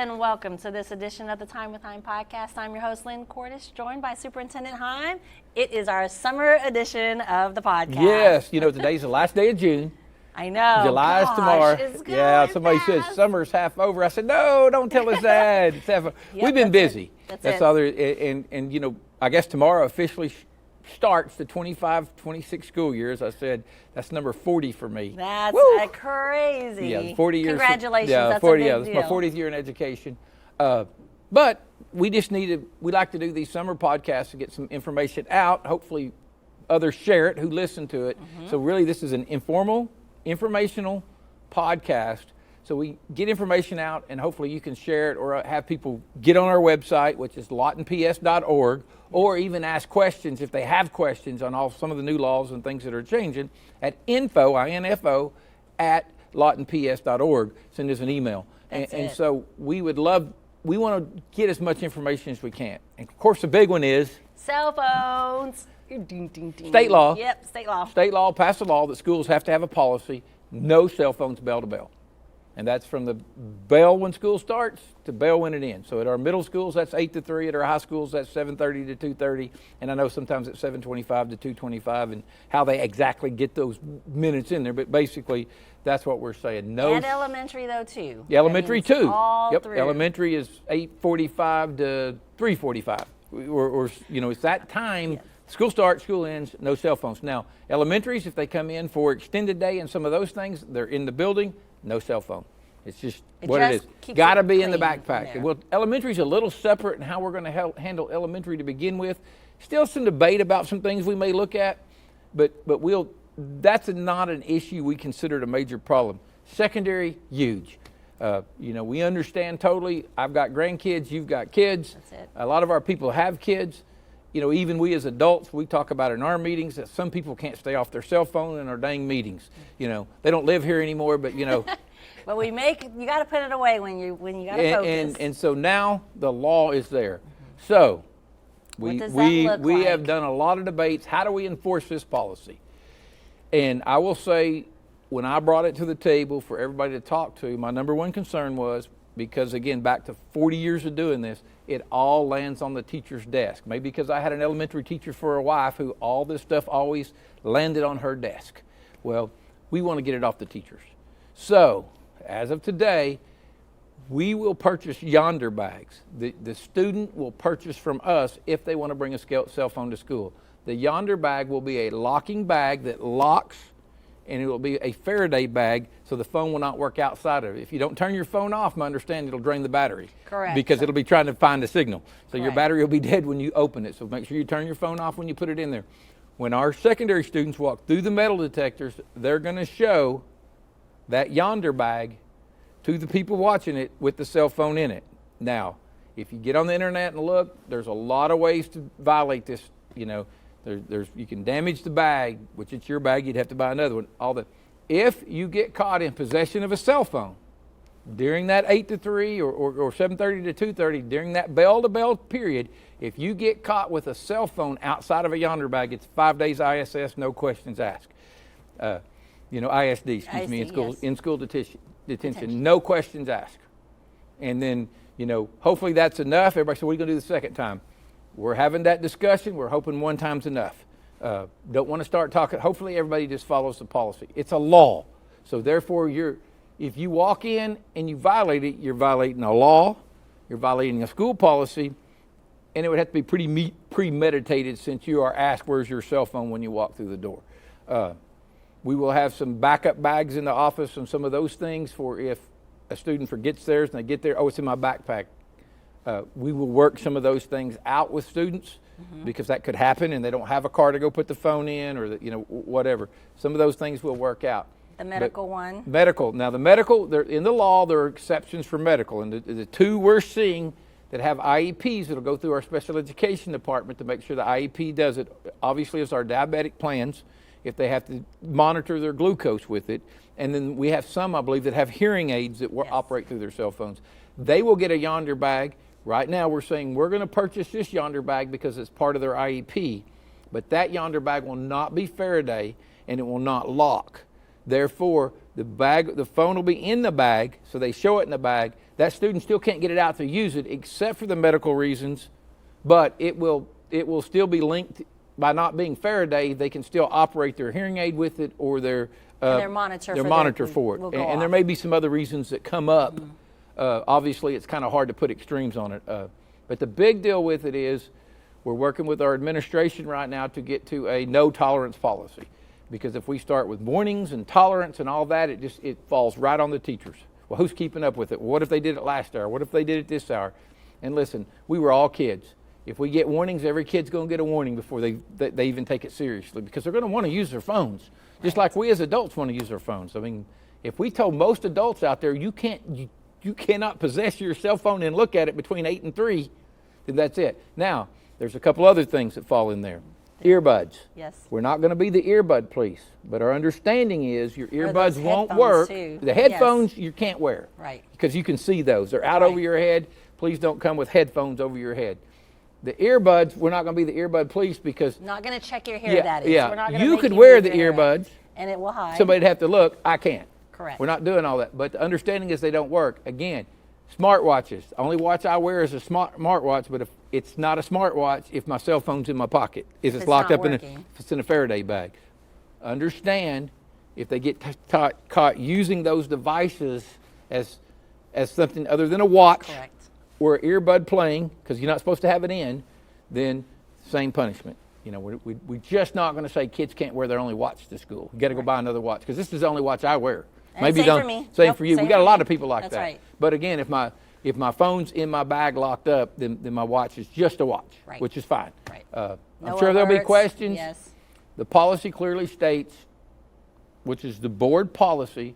and welcome to this edition of the Time with Hime podcast. I'm your host, Lynn Cordish, joined by Superintendent Hime. It is our summer edition of the podcast. Yes, today's the last day of June. I know. July is tomorrow. Yeah, somebody says summer's half over. I said, no, don't tell us that. It's half. We've been busy. That's all there. And I guess tomorrow officially starts the 25-26 school years. I said that's number 40 for me. That's crazy. Yeah, 40 years. Congratulations. That's 40. That's my 40th year in education. But we like to do these summer podcasts to get some information out. Hopefully, others share it who listen to it. Mm-hmm. So really, this is an informational podcast. So we get information out, and hopefully you can share it or have people get on our website, which is lawtonps.org, or even ask questions if they have questions on some of the new laws and things that are changing at info at lawtonps.org. Send us an email. And so we want to get as much information as we can. And of course, the big one is cell phones. Ding, ding, ding. State law. Yep, state law. State law passed a law that schools have to have a policy, no cell phones bell to bell. And that's from the bell when school starts to bell when it ends. So at our middle schools, that's 8 to 3. At our high schools, that's 7:30 to 2:30. And I know sometimes it's 7:25 to 2:25, and how they exactly get those minutes in there. But basically, that's what we're saying. No. And elementary, though, too. Yeah, elementary, too. All through. Elementary is 8:45 to 3:45. Or it's that time. Yes. School starts, school ends, no cell phones. Now, elementaries, if they come in for extended day and some of those things, they're in the building. No cell phone. It's just what it is. Got to be in the backpack. Well, elementary's a little separate in how we're going to handle elementary to begin with. Still some debate about some things we may look at, but that's not an issue we considered a major problem. Secondary, huge. We understand totally. I've got grandkids. You've got kids. That's it. A lot of our people have kids. Even we as adults, we talk about in our meetings that some people can't stay off their cell phone in our dang meetings. They don't live here anymore, but But you got to put it away when you got to focus. And so now the law is there. So we have done a lot of debates. How do we enforce this policy? And I will say, when I brought it to the table for everybody to talk to, my number one concern was, because again, back to 40 years of doing this, it all lands on the teacher's desk. Maybe because I had an elementary teacher for a wife who all this stuff always landed on her desk. Well, we want to get it off the teachers. So, as of today, we will purchase yonder bags. The student will purchase from us if they want to bring a cell phone to school. The yonder bag will be a locking bag that locks, and it will be a Faraday bag, so the phone will not work outside of it. If you don't turn your phone off, I understand it'll drain the battery. Correct. Because it'll be trying to find a signal. So Correct. Your battery will be dead when you open it. So make sure you turn your phone off when you put it in there. When our secondary students walk through the metal detectors, they're going to show that yonder bag to the people watching it with the cell phone in it. Now, if you get on the internet and look, there's a lot of ways to violate this. You can damage the bag, which it's your bag, you'd have to buy another one. If you get caught in possession of a cell phone during that 8 to 3 or 7:30 to 2:30, during that bell-to-bell period, if you get caught with a cell phone outside of a yonder bag, it's 5 days ISS, no questions asked. ISD, in-school detention, no questions asked. And then, hopefully that's enough. Everybody said, what are you going to do the second time? We're having that discussion. We're hoping one time's enough. Don't want to start talking. Hopefully everybody just follows the policy. It's a law. So therefore, if you walk in and you violate it, you're violating a law, you're violating a school policy, and it would have to be pretty premeditated since you are asked, where's your cell phone when you walk through the door. We will have some backup bags in the office and some of those things for if a student forgets theirs and they get there, it's in my backpack. We will work some of those things out with students because that could happen and they don't have a car to go put the phone in or whatever. Some of those things will work out. The medical one? Medical. Now the medical, in the law, there are exceptions for medical. And the two we're seeing that have IEPs that'll go through our special education department to make sure the IEP does it, obviously is our diabetic plans, if they have to monitor their glucose with it. And then we have some, I believe, that have hearing aids that operate through their cell phones. They will get a yonder bag. Right now we're saying we're going to purchase this yonder bag because it's part of their IEP, but that yonder bag will not be Faraday and it will not lock. Therefore, the phone will be in the bag, so they show it in the bag. That student still can't get it out to use it except for the medical reasons, but it will still be linked. By not being Faraday, they can still operate their hearing aid with it, or their monitor for it. And there may be some other reasons that come up. Obviously, it's kind of hard to put extremes on it. But the big deal with it is we're working with our administration right now to get to a no tolerance policy. Because if we start with warnings and tolerance and all that, it falls right on the teachers. Well, who's keeping up with it? Well, what if they did it last hour? What if they did it this hour? And listen, we were all kids. If we get warnings, every kid's going to get a warning before they even take it seriously, because they're going to want to use their phones, just like we as adults want to use our phones. I mean, if we told most adults out there you cannot possess your cell phone and look at it between 8 and 3, then that's it. Now, there's a couple other things that fall in there. Earbuds. Yes. We're not going to be the earbud police, but our understanding is your earbuds won't work. Too. The headphones you can't wear. Right. Because you can see those. They're out over your head. Please don't come with headphones over your head. The earbuds, we're not going to be the earbud police because... Not going to check your hair, that is. Yeah, We're not gonna you make could wear the hair earbuds. And it will hide. Somebody'd have to look. I can't. Correct. We're not doing all that. But the understanding is they don't work. Again, smartwatches. The only watch I wear is a smartwatch, but if it's not a smartwatch if my cell phone's in my pocket, if it's locked up if it's in a Faraday bag. Understand, if they get caught using those devices as something other than a watch, correct, or an earbud playing, because you're not supposed to have it in, then same punishment. You know, we're just not going to say kids can't wear their only watch to school. You got to go buy another watch, because this is the only watch I wear. And maybe same for me. Same for you. We got a lot of people like That's that. right. But again, if my phone's in my bag locked up, then my watch is just a watch, right, which is fine. Right. I'm sure there'll be questions. Yes. The policy clearly states, which is the board policy,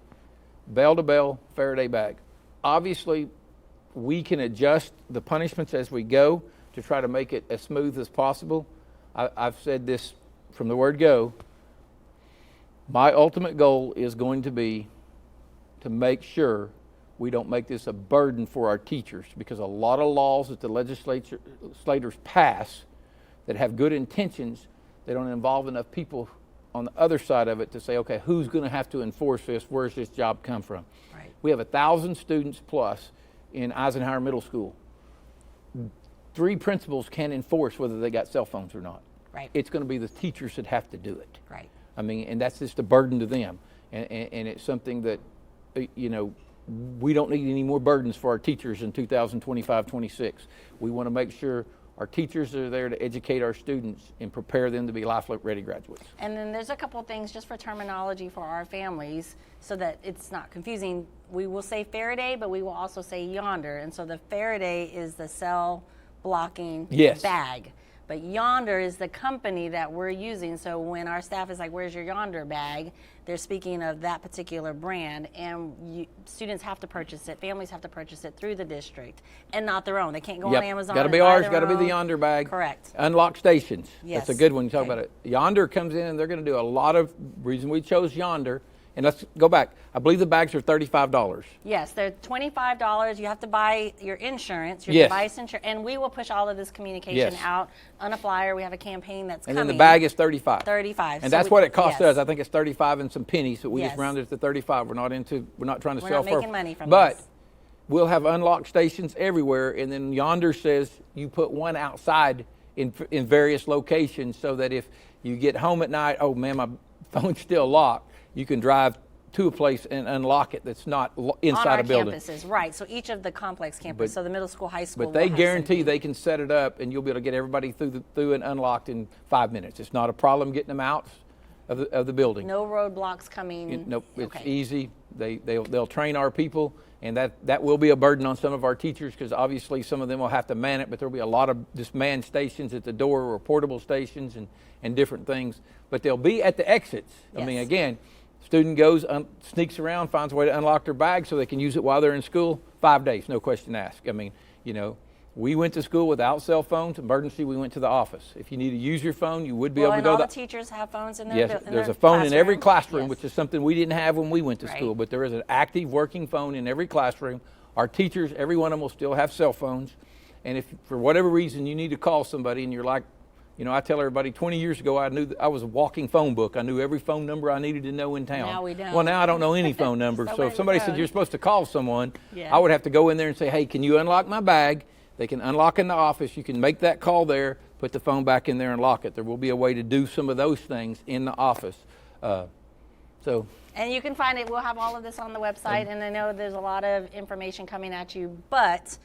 bell-to-bell Faraday bag. Obviously, we can adjust the punishments as we go to try to make it as smooth as possible. I've said this from the word go. My ultimate goal is going to be to make sure we don't make this a burden for our teachers, because a lot of laws that the legislators pass that have good intentions, they don't involve enough people on the other side of it to say, okay, who's going to have to enforce this? Where's this job come from? Right. We have 1,000 students plus in Eisenhower Middle School. 3 principals can't enforce whether they got cell phones or not. Right. It's going to be the teachers that have to do it. Right. I mean, and that's just a burden to them. And it's something that, you know, we don't need any more burdens for our teachers in 2025-26. We want to make sure our teachers are there to educate our students and prepare them to be life-ready graduates. And then there's a couple things just for terminology for our families so that it's not confusing. We will say Faraday, but we will also say Yonder. And so the Faraday is the cell blocking bag. But Yonder is the company that we're using. So when our staff is like, where's your Yonder bag? They're speaking of that particular brand. And students have to purchase it, families have to purchase it through the district and not their own. They can't go on Amazon. Got to be ours, got to be the Yonder bag. Correct. Unlocked stations. Yes. That's a good one. You talk about it. Yonder comes in and they're going to do a lot of reason we chose Yonder. And let's go back. I believe the bags are $35. Yes, they're $25. You have to buy your insurance, your device insurance, and we will push all of this communication out on a flyer. We have a campaign that's coming. And then the bag is $35. $35. And that's what it costs us. I think it's $35 and some pennies, but we just rounded it to $35. We're not trying to sell for. We're not making money from this. But we'll have unlocked stations everywhere, and then Yonder says you put one outside in various locations so that if you get home at night, oh man, my phone's still locked, you can drive to a place and unlock it that's not inside a building. On our campuses, right. So each of the complex campuses, so the middle school, high school. But they guarantee they can set it up and you'll be able to get everybody through and unlocked in 5 minutes. It's not a problem getting them out of the building. No roadblocks coming. Nope, it's easy. They'll train our people, and that will be a burden on some of our teachers because obviously some of them will have to man it, but there'll be a lot of just manned stations at the door or portable stations and different things. But they'll be at the exits. I mean, again, student goes, sneaks around, finds a way to unlock their bag so they can use it while they're in school. 5 days, no question asked. I mean, you know, we went to school without cell phones. Emergency, we went to the office. If you need to use your phone, you would be able to go. All the teachers have phones in their Yes, there's a phone in every classroom, which is something we didn't have when we went to school. But there is an active working phone in every classroom. Our teachers, every one of them will still have cell phones. And if for whatever reason you need to call somebody and you're like You know, I tell everybody 20 years ago I was a walking phone book. I knew every phone number I needed to know in town. Now we don't. Well, now I don't know any phone number. So if somebody said you're supposed to call someone, I would have to go in there and say, hey, can you unlock my bag? They can unlock in the office. You can make that call there, put the phone back in there and lock it. There will be a way to do some of those things in the office. And you can find it. We'll have all of this on the website. And I know there's a lot of information coming at you, but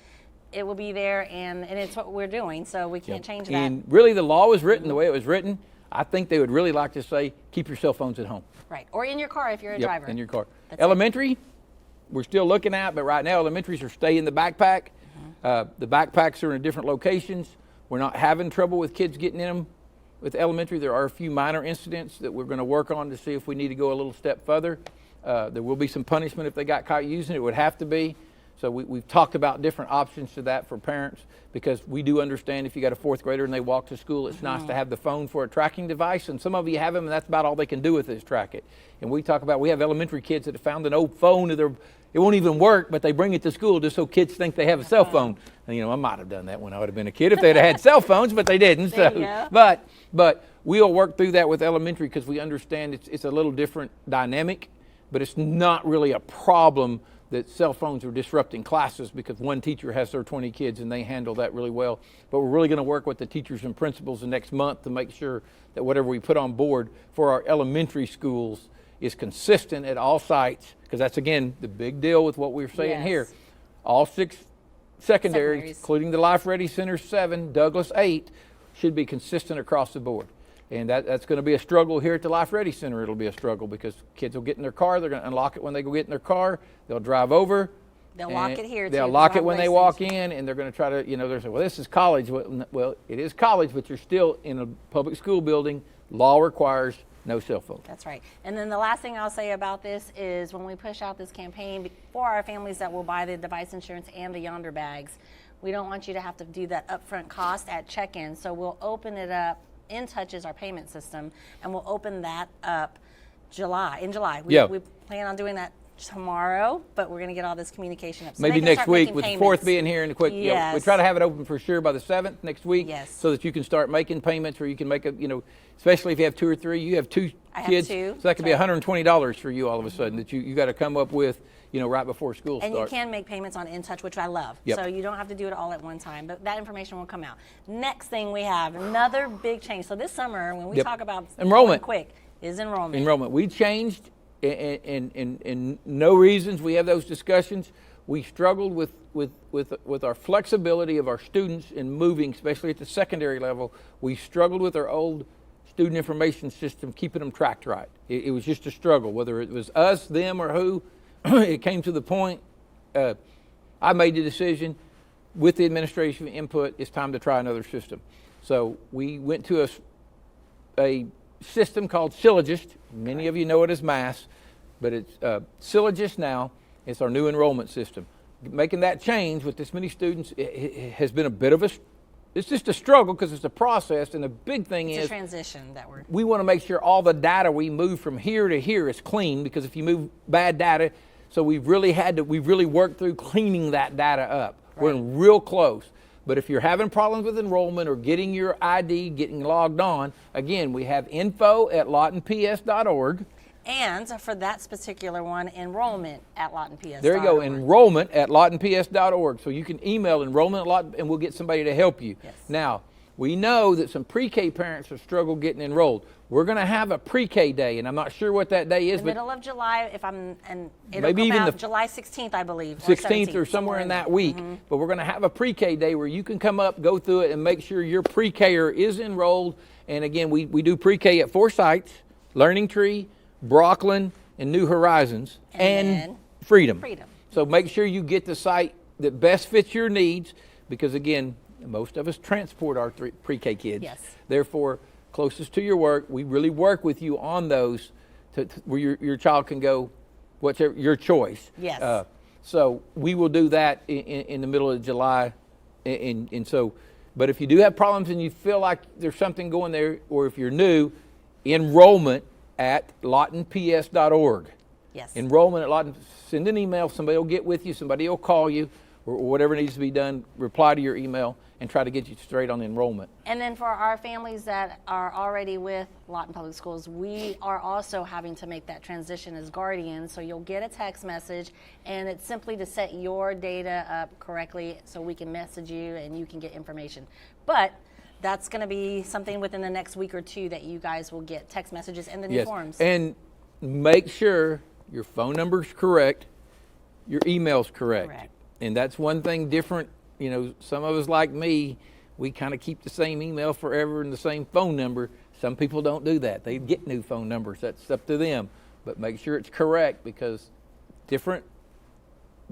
it will be there, and it's what we're doing, so we can't change that. And really, the law was written the way it was written. I think they would really like to say, keep your cell phones at home. Right, or in your car if you're a driver. In your car. Elementary, we're still looking at, but right now elementaries are stay in the backpack. The backpacks are in different locations. We're not having trouble with kids getting in them with elementary. There are a few minor incidents that we're going to work on to see if we need to go a little step further. There will be some punishment if they got caught using it. It would have to be. So we've talked about different options to that for parents, because we do understand if you got a fourth grader and they walk to school, it's nice to have the phone for a tracking device. And some of you have them, and that's about all they can do with it is track it. And we have elementary kids that have found an old phone. It won't even work, but they bring it to school just so kids think they have a cell phone. And, you know, I might have done that when I would have been a kid if they'd have had cell phones, but they didn't. But we'll work through that with elementary, because we understand it's a little different dynamic, but it's not really a problem that cell phones are disrupting classes, because one teacher has their 20 kids and they handle that really well. But we're really going to work with the teachers and principals the next month to make sure that whatever we put on board for our elementary schools is consistent at all sites, because that's, again, the big deal with what we're saying here. All 6 secondaries, including the Life Ready Center 7, Douglas 8, should be consistent across the board. And that's going to be a struggle here at the Life Ready Center. It'll be a struggle because kids will get in their car. They're going to unlock it when they go get in their car. They'll drive over. They'll lock it here, too. They'll lock it when they walk in, and they're going to try to, they're saying, well, this is college. Well, it is college, but you're still in a public school building. Law requires no cell phone. That's right. And then the last thing I'll say about this is when we push out this campaign for our families that will buy the device insurance and the Yonder bags, we don't want you to have to do that upfront cost at check-in. So we'll open it up. InTouch is our payment system, and we'll open that up in July. We plan on doing that tomorrow, but we're going to get all this communication up. So maybe next week with the 4th being here and the quick. We try to have it open for sure by the 7th next week, so that you can start making payments, or you can make especially if you have 2 or 3. You have 2 kids, so that could be $120 for you all of a sudden that you got to come up with. Right before school starts. And you can make payments on InTouch, which I love. So you don't have to do it all at one time, but that information will come out. Next thing we have, another big change. So this summer, when we talk about enrollment, is enrollment. Enrollment. We changed, and no reasons. We have those discussions. We struggled with our flexibility of our students in moving, especially at the secondary level. We struggled with our old student information system, keeping them tracked right. It was just a struggle, whether it was us, them, or who. It came to the point, I made the decision with the administration input, it's time to try another system. So we went to a system called Syllogist. Many of you know it as MAS, but it's Syllogist now. It's our new enrollment system. Making that change with this many students it has been a bit of it's just a struggle, because it's a process, and the big thing is a transition that we want to make sure all the data we move from here to here is clean, because if you move bad data, so we've really worked through cleaning that data up. Right. We're real close. But if you're having problems with enrollment or getting your ID, getting logged on, again, we have info@lawtonps.org. And for that particular one, enrollment@lawtonps.org. There you go, enrollment@lawtonps.org. So you can email enrollment@lawton, and we'll get somebody to help you. Yes. Now, we know that some pre-K parents have struggled getting enrolled. We're going to have a pre-K day, and I'm not sure what that day is. The middle of July, it'll maybe come even out July 16th, I believe. 16th or somewhere in that week. Mm-hmm. But we're going to have a pre-K day where you can come up, go through it, and make sure your pre-Ker is enrolled. And again, we do pre-K at 4 sites: Learning Tree, Brockland, and New Horizons, and Freedom. So make sure you get the site that best fits your needs, because again, most of us transport our pre-K kids. Yes. Therefore, closest to your work, we really work with you on those where your child can go, whatever your choice. Yes. So we will do that in the middle of July, and so. But if you do have problems and you feel like there's something going there, or if you're new, enrollment@lawtonps.org. Yes. Enrollment at Lawton. Send an email. Somebody will get with you. Somebody will call you. or whatever needs to be done, reply to your email and try to get you straight on the enrollment. And then for our families that are already with Lawton Public Schools, we are also having to make that transition as guardians. So you'll get a text message, and it's simply to set your data up correctly so we can message you and you can get information. But that's going to be something within the next week or two that you guys will get text messages and the new forms. And make sure your phone number's correct, your email's correct. And that's one thing different. You know, some of us like me, we kind of keep the same email forever and the same phone number. Some people don't do that. They get new phone numbers. That's up to them. But make sure it's correct, because different,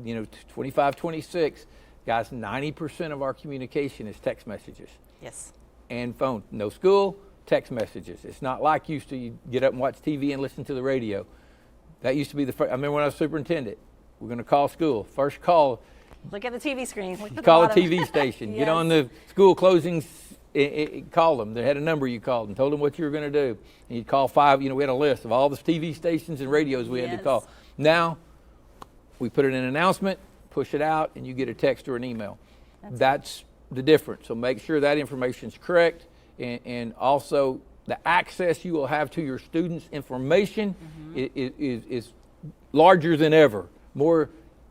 25, 26, guys, 90% of our communication is text messages. Yes. And phone. No school, text messages. It's not like used to, you get up and watch TV and listen to the radio. That used to be the first. I remember when I was superintendent, we're going to call school. First call. Look at the TV screen. Call a TV station. Yes. Get on the school closings. Call them. They had a number you called and told them what you were going to do. And you'd call 5. We had a list of all the TV stations and radios we had to call. Now, we put it in an announcement, push it out, and you get a text or an email. That's the difference. So make sure that information is correct, and also the access you will have to your students' information is larger than ever, more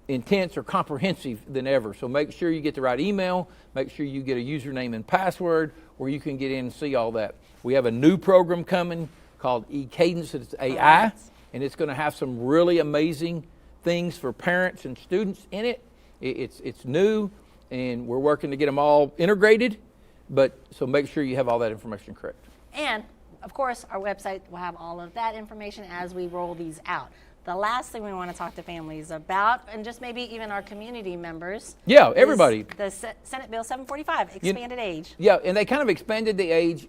intense or comprehensive than ever. So make sure you get the right email, make sure you get a username and password where you can get in and see all that. We have a new program coming called eCadence. It's AI, and it's going to have some really amazing things for parents and students in it. It's new, and we're working to get them all integrated, so make sure you have all that information correct. And of course, our website will have all of that information as we roll these out. The last thing we want to talk to families about, and just maybe even our community members. Yeah, everybody. The Senate Bill 745, expanded age. Yeah, and they kind of expanded the age.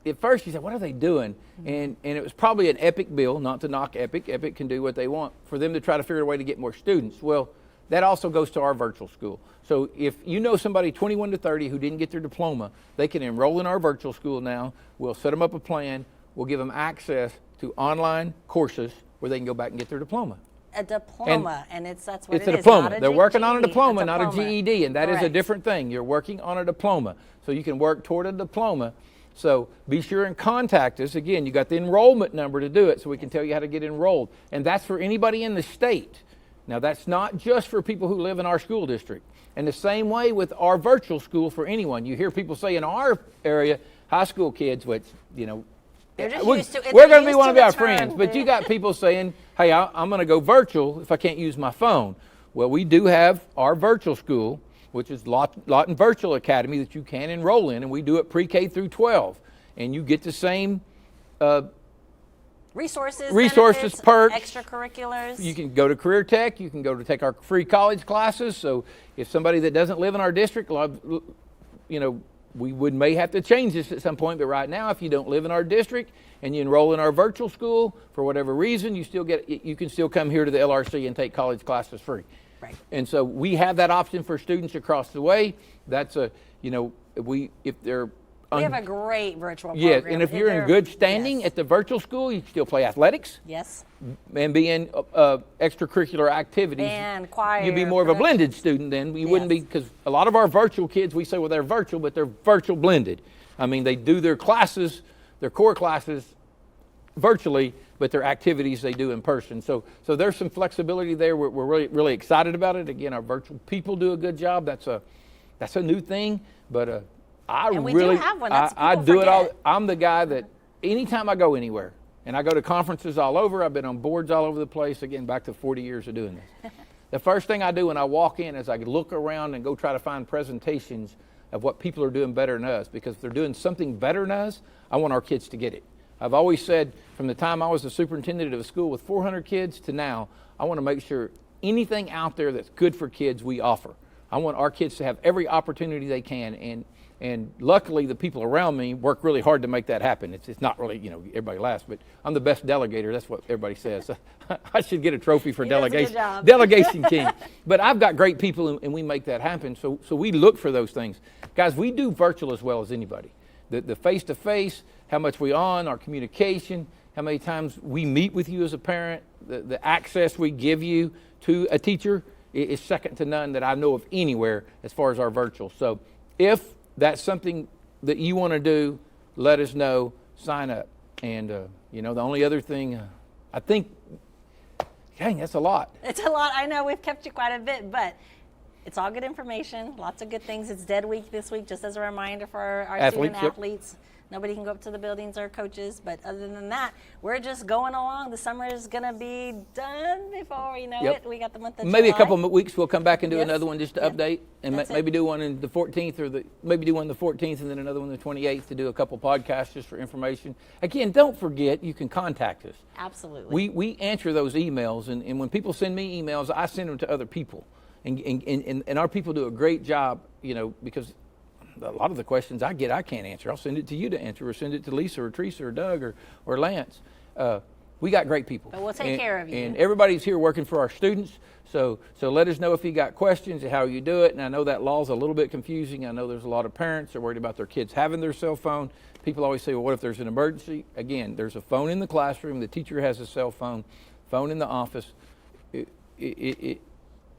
At first you said, what are they doing? And it was probably an Epic bill, not to knock Epic. Epic can do what they want, for them to try to figure a way to get more students. Well, that also goes to our virtual school. So if you know somebody 21 to 30 who didn't get their diploma, they can enroll in our virtual school now. We'll set them up a plan. We'll give them access to online courses where they can go back and get their diploma. A diploma, and that's what it is. It's a diploma. Not a They're working on a GED, diploma, not a GED, and that is a Correct. different thing. You're working on a diploma, so you can work toward a diploma. So be sure and contact us. Again, you got the enrollment number to do it, so we can tell you how to get enrolled. And that's for anybody in the state. Now, that's not just for people who live in our school district. And the same way with our virtual school for anyone. You hear people say in our area, high school kids, which, They're just we're used to it. going They're to be used one to of the our term. friends. But you got people saying, hey, I'm going to go virtual if I can't use my phone. Well, we do have our virtual school, which is Lawton Virtual Academy, that you can enroll in, and we do it pre-K through 12. And you get the same resources, benefits, perks, extracurriculars. You can go to Career Tech. You can go to take our free college classes. So if somebody that doesn't live in our district, we may have to change this at some point. But right now, if you don't live in our district and you enroll in our virtual school for whatever reason, you can still come here to the LRC and take college classes free. Right. And so we have that option for students across the way. That's if they're we have a great virtual program. Yes, and if you're in good standing at the virtual school, you can still play athletics. Yes. And be in extracurricular activities. Band, choir. You'd be more of a blended student then. You wouldn't be, because a lot of our virtual kids, we say, well, they're virtual, but they're virtual blended. I mean, they do their classes, their core classes virtually, but their activities they do in person. So there's some flexibility there. We're really, really excited about it. Again, our virtual people do a good job. That's a new thing, but and we do have one. That's I people do it all. forget. I'm the guy that anytime I go anywhere, and I go to conferences all over, I've been on boards all over the place, again, back to 40 years of doing this. The first thing I do when I walk in is I look around and go try to find presentations of what people are doing better than us, because if they're doing something better than us, I want our kids to get it. I've always said, from the time I was the superintendent of a school with 400 kids to now, I want to make sure anything out there that's good for kids we offer. I want our kids to have every opportunity they can, and luckily the people around me work really hard to make that happen. It's not really, everybody laughs, but I'm the best delegator. That's what everybody says. I should get a trophy for delegation king. But I've got great people, and we make that happen. So we look for those things. Guys, we do virtual as well as anybody. The face-to-face, how much we on, our communication, how many times we meet with you as a parent, the access we give you to a teacher is second to none that I know of anywhere as far as our virtual. So if that's something that you want to do, let us know, sign up. And, the only other thing, I think, dang, that's a lot. It's a lot. I know we've kept you quite a bit, but it's all good information, lots of good things. It's Dead Week this week, just as a reminder for our student athletes. Nobody can go up to the buildings or coaches, but other than that, we're just going along. The summer is going to be done before we know it. We got the month of Maybe July. a couple of weeks we'll come back and do another one just to update, and maybe do one in the 14th, or maybe do one the 14th and then another one the 28th to do a couple podcasts just for information. Again, don't forget, you can contact us. Absolutely. We answer those emails, and when people send me emails, I send them to other people. And our people do a great job, because a lot of the questions I get, I can't answer. I'll send it to you to answer, or send it to Lisa or Teresa or Doug or Lance. We got great people. But we'll take care of you. And everybody's here working for our students. So let us know if you got questions and how you do it. And I know that law's a little bit confusing. I know there's a lot of parents that are worried about their kids having their cell phone. People always say, well, what if there's an emergency? Again, there's a phone in the classroom. The teacher has a cell phone in the office.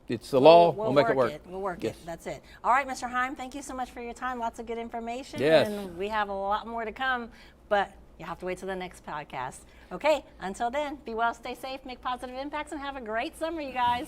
It's the law. We'll make it work. We'll work it. That's it. All right, Mr. Hime, thank you so much for your time. Lots of good information. Yes. And we have a lot more to come, but you have to wait till the next podcast. Okay, until then, be well, stay safe, make positive impacts, and have a great summer, you guys.